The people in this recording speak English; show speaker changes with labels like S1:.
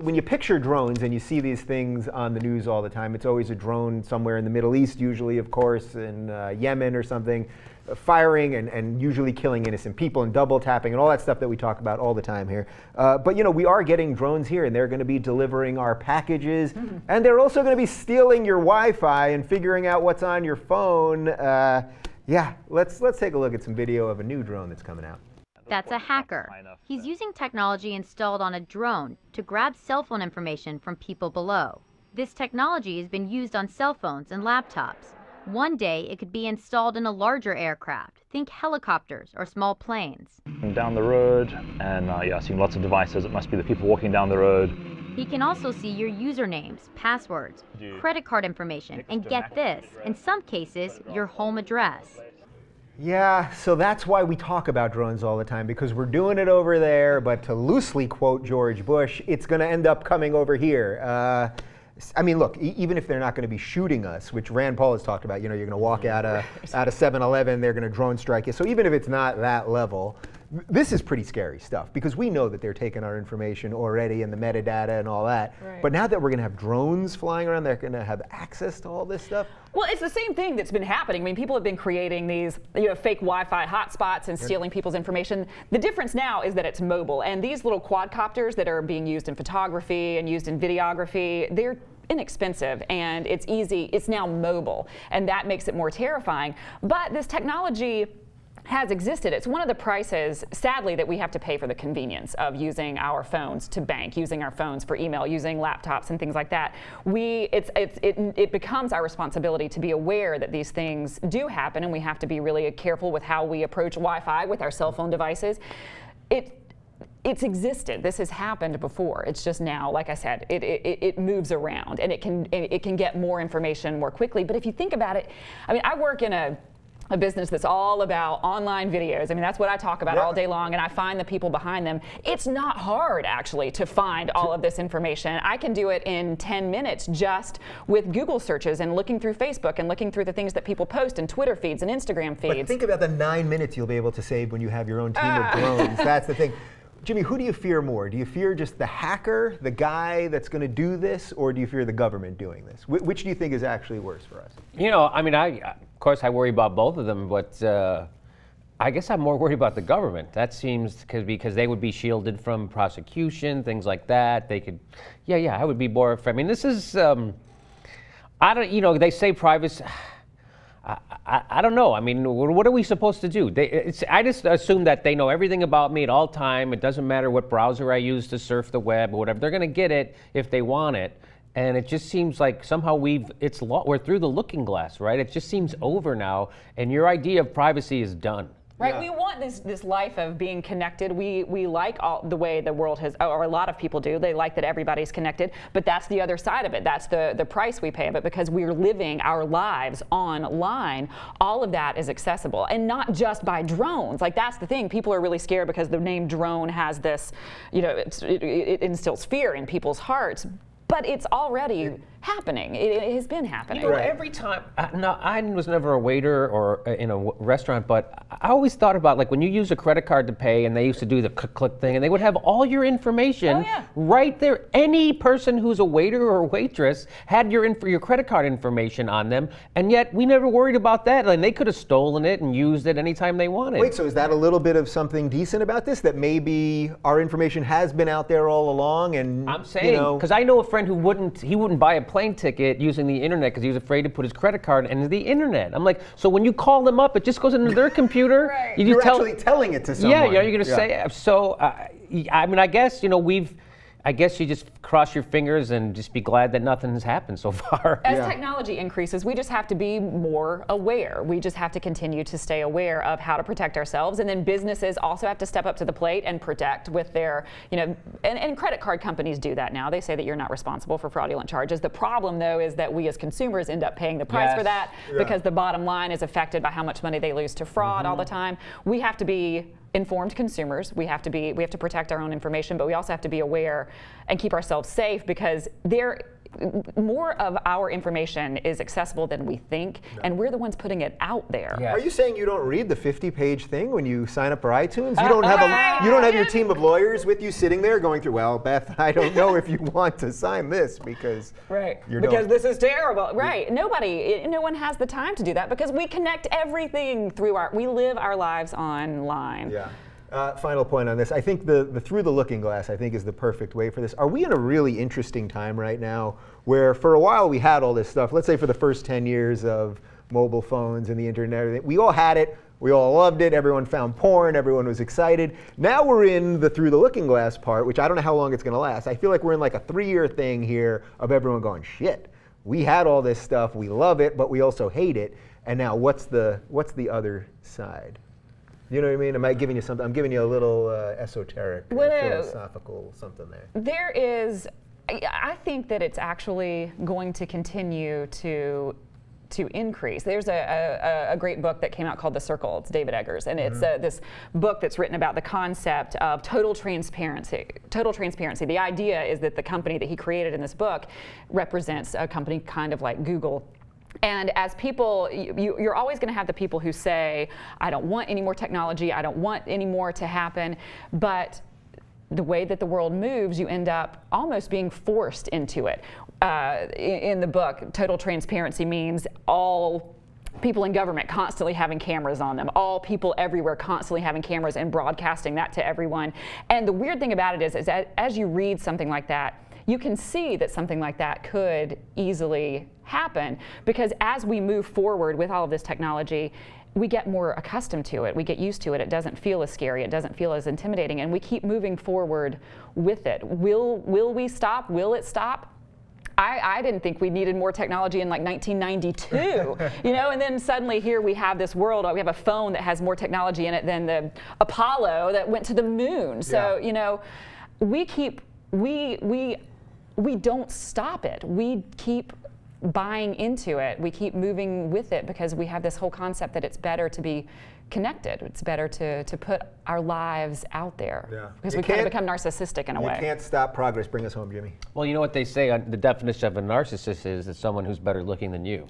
S1: When you picture drones and you see these things on the news all the time, it's always a drone somewhere in the Middle East, usually, of course, in Yemen or something, firing and usually killing innocent people and double tapping and all that stuff that we talk about all the time here. But you know, we are getting drones here, and they're going to be delivering our packages, and they're also going to be stealing your Wi-Fi and figuring out what's on your phone. Yeah, let's take a look at some video of a new drone that's coming out.
S2: That's a hacker. He's using technology installed on a drone to grab cell phone information from people below. This technology has been used on cell phones and laptops. One day, it could be installed in a larger aircraft. Think helicopters or small planes.
S3: Down the road, and yeah, I've seen lots of devices. It must be the people walking down the road.
S2: He can also see your usernames, passwords, credit card information, and get this, in some cases, your home address.
S1: Yeah, so that's why we talk about drones all the time, because we're doing it over there, but to loosely quote George Bush, it's going to end up coming over here. I mean, look, even if they're not going to be shooting us, which Rand Paul has talked about, you know, you're going to walk out of 7-Eleven, they're going to drone strike you. So even if it's not that level, this is pretty scary stuff, because we know that they're taking our information already and the metadata and all that. Right. But now that we're going to have drones flying around, they're going to have access to all this stuff.
S4: Well, it's the same thing that's been happening. I mean, people have been creating these, fake Wi-Fi hotspots and stealing people's information. The difference now is that it's mobile, and these little quadcopters that are being used in photography and used in videography, they're inexpensive and it's easy. It's now mobile, and that makes it more terrifying. But this technology has existed. It's one of the prices, sadly, that we have to pay for the convenience of using our phones to bank, using our phones for email, using laptops and things like that. It becomes our responsibility to be aware that these things do happen, and we have to be really careful with how we approach Wi-Fi with our cell phone devices. It's existed. This has happened before. It's just now, like I said, it moves around, and it can get more information more quickly. But if you think about it, I mean, I work in a business that's all about online videos. I mean, that's what I talk about all day long, and I find the people behind them. It's not hard, actually, to find all of this information. I can do it in 10 minutes just with Google searches and looking through Facebook and looking through the things that people post in Twitter feeds and Instagram feeds.
S1: But think about the 9 minutes you'll be able to save when you have your own team of drones. That's the thing. Jimmy, who do you fear more? Do you fear just the hacker, the guy that's going to do this, or do you fear the government doing this? Which do you think is actually worse for us?
S5: You know, I mean, of course, I worry about both of them, but I guess I'm more worried about the government. That seems because they would be shielded from prosecution, things like that. They could, yeah, I would be more. I mean, this is, I don't, you know, they say privacy. I don't know. I mean, what are we supposed to do? I just assume that they know everything about me at all time. It doesn't matter what browser I use to surf the web or whatever. They're going to get it if they want it. And it just seems like somehow we're through the looking glass, right? It just seems over now, and your idea of privacy is done.
S4: Right, we want this life of being connected. We like the way the world has, or a lot of people do. They like that everybody's connected, but that's the other side of it. That's the price we pay of it, because we're living our lives online. All of that is accessible, and not just by drones. Like, that's the thing. People are really scared because the name drone has this, it instills fear in people's hearts. But it's already happening. It has been happening.
S5: You know, every time, I was never a waiter or in a restaurant, but I always thought about, like, when you use a credit card to pay, and they used to do the click thing, and they would have all your information right there. Any person who's a waiter or a waitress had your credit card information on them, and yet we never worried about that. And they could have stolen it and used it anytime they wanted.
S1: Wait, so is that a little bit of something decent about this? That maybe our information has been out there all along, and
S5: I'm saying, because I know a friend who wouldn't buy a plane ticket using the internet because he was afraid to put his credit card into the internet. I'm like, so when you call them up, it just goes into their computer.
S1: Right. You're actually telling it to someone.
S5: Yeah, you're going to say. So, I mean, I guess I guess you just cross your fingers and just be glad that nothing has happened so far.
S4: As technology increases, we just have to be more aware. We just have to continue to stay aware of how to protect ourselves. And then businesses also have to step up to the plate and protect with their, and credit card companies do that now. They say that you're not responsible for fraudulent charges. The problem, though, is that we as consumers end up paying the price for that because the bottom line is affected by how much money they lose to fraud all the time. We have to be informed consumers. We have to protect our own information, but we also have to be aware and keep ourselves safe, because more of our information is accessible than we think, and we're the ones putting it out there.
S5: Yeah.
S1: Are you saying you don't read the 50-page thing when you sign up for iTunes? You don't have your team of lawyers with you sitting there going through, well, Beth, I don't know if you want to sign this because
S4: because this is terrible. Right. No one has the time to do that because we connect everything through we live our lives online.
S1: Yeah. Final point on this. I think the through the looking glass, I think, is the perfect way for this. Are we in a really interesting time right now where for a while we had all this stuff, let's say for the first 10 years of mobile phones and the internet, we all had it, we all loved it, everyone found porn, everyone was excited. Now we're in the through the looking glass part, which I don't know how long it's going to last. I feel like we're in like a 3-year thing here of everyone going, shit, we had all this stuff, we love it, but we also hate it. And now what's the other side? You know what I mean? Am I giving you something? I'm giving you a little esoteric, philosophical something there.
S4: There is, I think that it's actually going to continue to increase. There's a great book that came out called The Circle. It's David Eggers, and it's this book that's written about the concept of total transparency. Total transparency. The idea is that the company that he created in this book represents a company kind of like Google. And as people, you're always going to have the people who say, I don't want any more technology, I don't want any more to happen, but the way that the world moves, you end up almost being forced into it. In the book, total transparency means all people in government constantly having cameras on them, all people everywhere constantly having cameras and broadcasting that to everyone. And the weird thing about it is that as you read something like that, you can see that something like that could easily happen, because as we move forward with all of this technology, we get more accustomed to it, we get used to it, it doesn't feel as scary, it doesn't feel as intimidating, and we keep moving forward with it. Will we stop? Will it stop? I didn't think we needed more technology in like 1992, you know, and then suddenly here we have this world, we have a phone that has more technology in it than the Apollo that went to the moon. So, you know, we don't stop it. We keep buying into it. We keep moving with it because we have this whole concept that it's better to be connected. It's better to put our lives out there. Because we kind of become narcissistic in a way.
S1: You can't stop progress. Bring us home, Jimmy.
S5: Well, you know what they say, the definition of a narcissist is someone who's better looking than you.